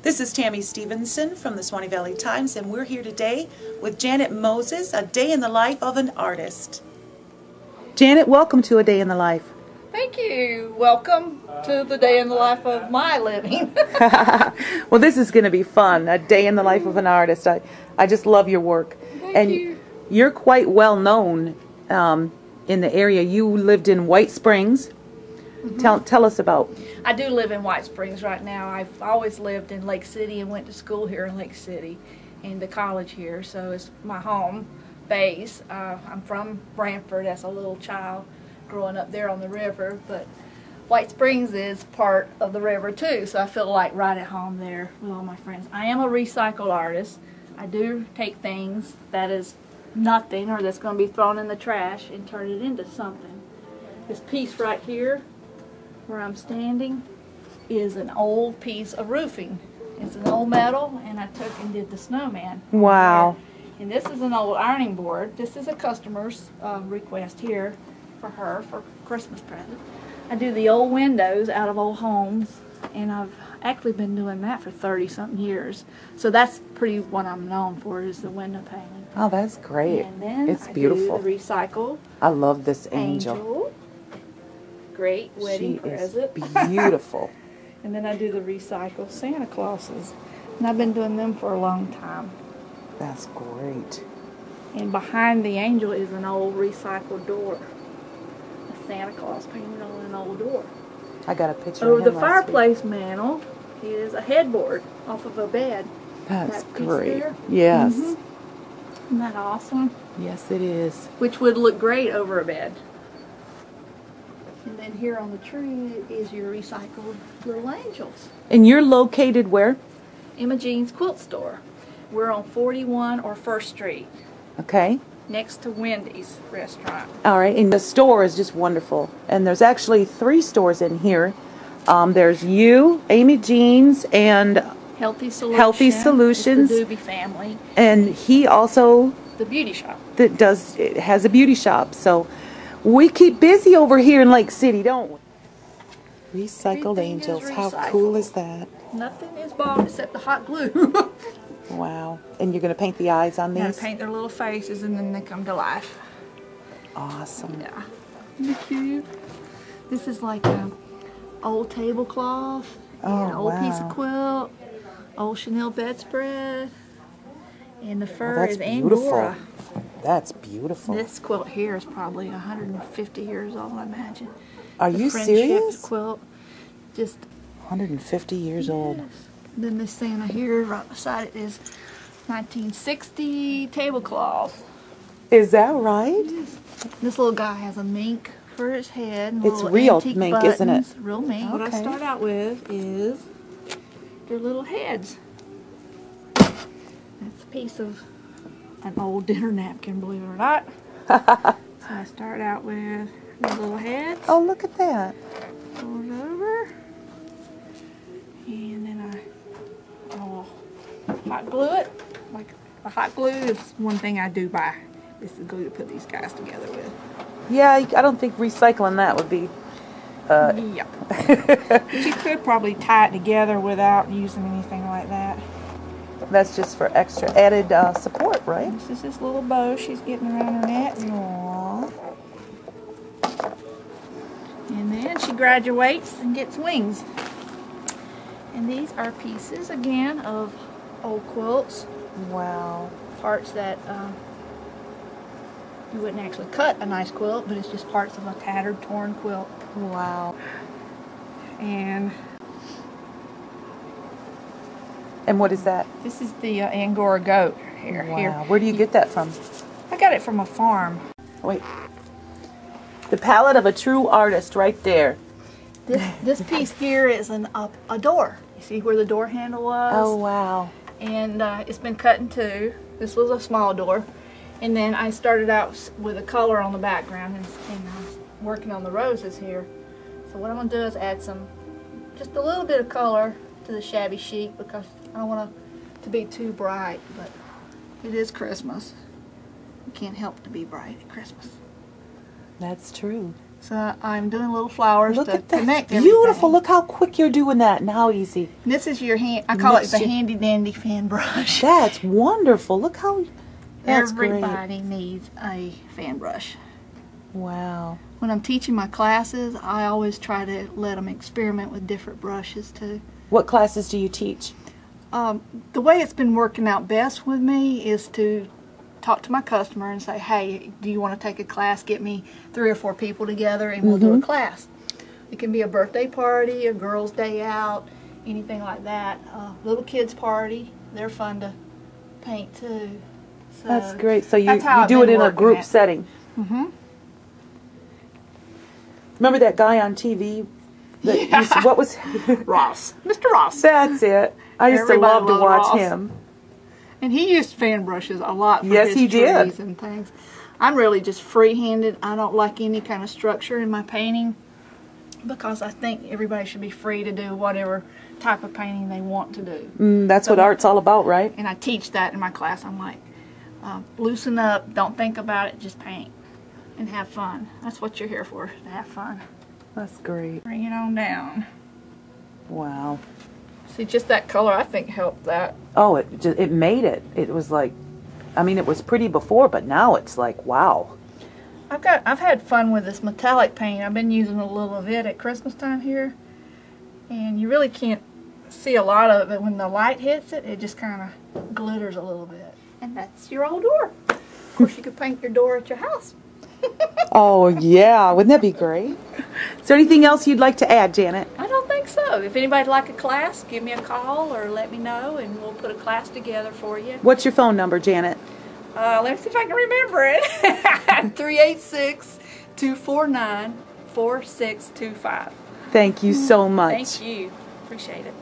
This is Tammy Stevenson from the SUWANNEE Valley Times, and we're here today with Janet Moses, a day in the life of an artist. Janet, welcome to A Day in the Life. Thank you. Welcome to the day in the life of my living. Well, this is going to be fun, a day in the life of an artist. I just love your work. Thank you. You're quite well known in the area. You lived in White Springs. Tell us about. I do live in White Springs right now. I've always lived in Lake City and went to school here in Lake City and to college here, so it's my home base. I'm from Brantford as a little child growing up there on the river, but White Springs is part of the river too, so I feel like right at home there with all my friends. I am a recycled artist. I do take things that is nothing or that's going to be thrown in the trash and turn it into something. This piece right here where I'm standing is an old piece of roofing. It's an old metal, and I took and did the snowman. Wow. And this is an old ironing board. This is a customer's request here for her for Christmas present. I do the old windows out of old homes, and I've actually been doing that for 30-something years. So that's pretty what I'm known for, is the window painting. Oh, that's great. And then it's beautiful. I do the recycle. I love this angel. Great wedding present. Is beautiful. And then I do the recycle Santa Clauses. And I've been doing them for a long time. That's great. And behind the angel is an old recycled door. A Santa Claus painted on an old door. I got a picture Over of him the fireplace mantle is a headboard off of a bed. That's that piece great. there. Yes. Isn't that awesome? Yes, it is. Which would look great over a bed. And then here on the tree is your recycled little angels. And you're located where? Imogene's Quilt Store. We're on 41 or 1st Street. Okay. Next to Wendy's restaurant. All right, and the store is just wonderful. And there's actually 3 stores in here. There's you, Amy Jean's, and Healthy Solutions. Healthy Solutions. It's the Doobie family. And he also The beauty shop. has a beauty shop. So we keep busy over here in Lake City, don't we? Recycled Everything angels. is How recycled. cool is that? Nothing is bought except the hot glue. Wow. And you're going to paint the eyes on Gotta these? paint their little faces and then they come to life. Awesome. Yeah. Isn't it cute? This is like an old tablecloth, and an old piece of quilt, old chenille bedspread, and the fur is Angora. That's beautiful. This quilt here is probably 150 years old, I imagine. Are you serious? Quilt, just 150 years old. Then this Santa here, right beside it, is 1960 tablecloth. Is that right? This little guy has a mink for his head. And it's real mink, buttons. isn't it? Real mink. Okay. What I start out with is their little heads. That's a piece of an old dinner napkin, believe it or not. So I start out with the little heads. Oh, look at that. Fold it over. And then I'll hot glue it. Like the hot glue is one thing I do buy. This is the glue to put these guys together with. Yeah, I don't think recycling that would be... Yeah. But you could probably tie it together without using anything like that. That's just for extra added support, right? This is this little bow she's getting around her neck. Aww. And then she graduates and gets wings. And these are pieces, again, of old quilts. Wow. Parts that you wouldn't actually cut a nice quilt, but it's just parts of a tattered, torn quilt. Wow. And what is that? this is the Angora goat here. Wow. Where do you get that from? I got it from a farm. Wait. The palette of a true artist right there. This piece here is a door. You see where the door handle was? Oh, wow. And it's been cut in two. This was a small door. And then I started out with a color on the background and I was working on the roses here. So what I'm going to do is add just a little bit of color to the shabby chic because I don't want it to be too bright, but it is Christmas. You can't help to be bright at Christmas. That's true. So I'm doing little flowers Look to at that. connect Beautiful. everything. Look how quick you're doing that and how easy. This is your hand. I call it the Mixture. handy dandy fan brush. That's wonderful. Look how that's Everybody needs a fan brush. great. Wow. When I'm teaching my classes, I always try to let them experiment with different brushes too. What classes do you teach? The way it's been working out best with me is to talk to my customer and say, hey, do you want to take a class? Get me 3 or 4 people together and we'll do a class. It can be a birthday party, a girl's day out, anything like that. Little kids party, they're fun to paint too. So That's great. So you how I've do it been in a working group it. setting. Mm-hmm. Remember that guy on TV? That Yeah. used to, what was Ross. Mr. Ross. That's it. I used to Everybody love to loved watch Ross. him. And he used fan brushes a lot for Yes, his he did. trees and things. I'm really just free-handed. I don't like any kind of structure in my painting because I think everybody should be free to do whatever type of painting they want to do. That's what art's all about, right? And I teach that in my class. I'm like, loosen up, don't think about it, just paint and have fun. That's what you're here for, to have fun. That's great. Bring it on down. Wow. See, just that color I think helped that. Oh, it made it. It was like, I mean, it was pretty before, but now it's like, wow. I've had fun with this metallic paint. I've been using a little of it at Christmas time here, and you really can't see a lot of it when the light hits it. It just kind of glitters a little bit, and that's your old door. Of course, you could paint your door at your house. Oh, yeah. Wouldn't that be great? Is there anything else you'd like to add, Janet? I don't think so. If anybody'd like a class, give me a call or let me know, and we'll put a class together for you. What's your phone number, Janet? Let me see if I can remember it. 386-249-4625. Thank you so much. Thank you. Appreciate it.